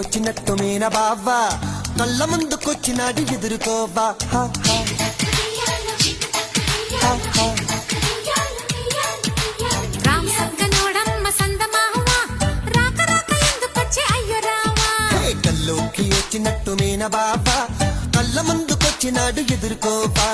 వచ్చినట్టు మీన బావా కళ్ళ ముందుకొచ్చినాడు ఎదుర్కోవా కల్లోకి వచ్చినట్టు మీన బావా కళ్ళ ముందుకొచ్చినాడు ఎదుర్కోవా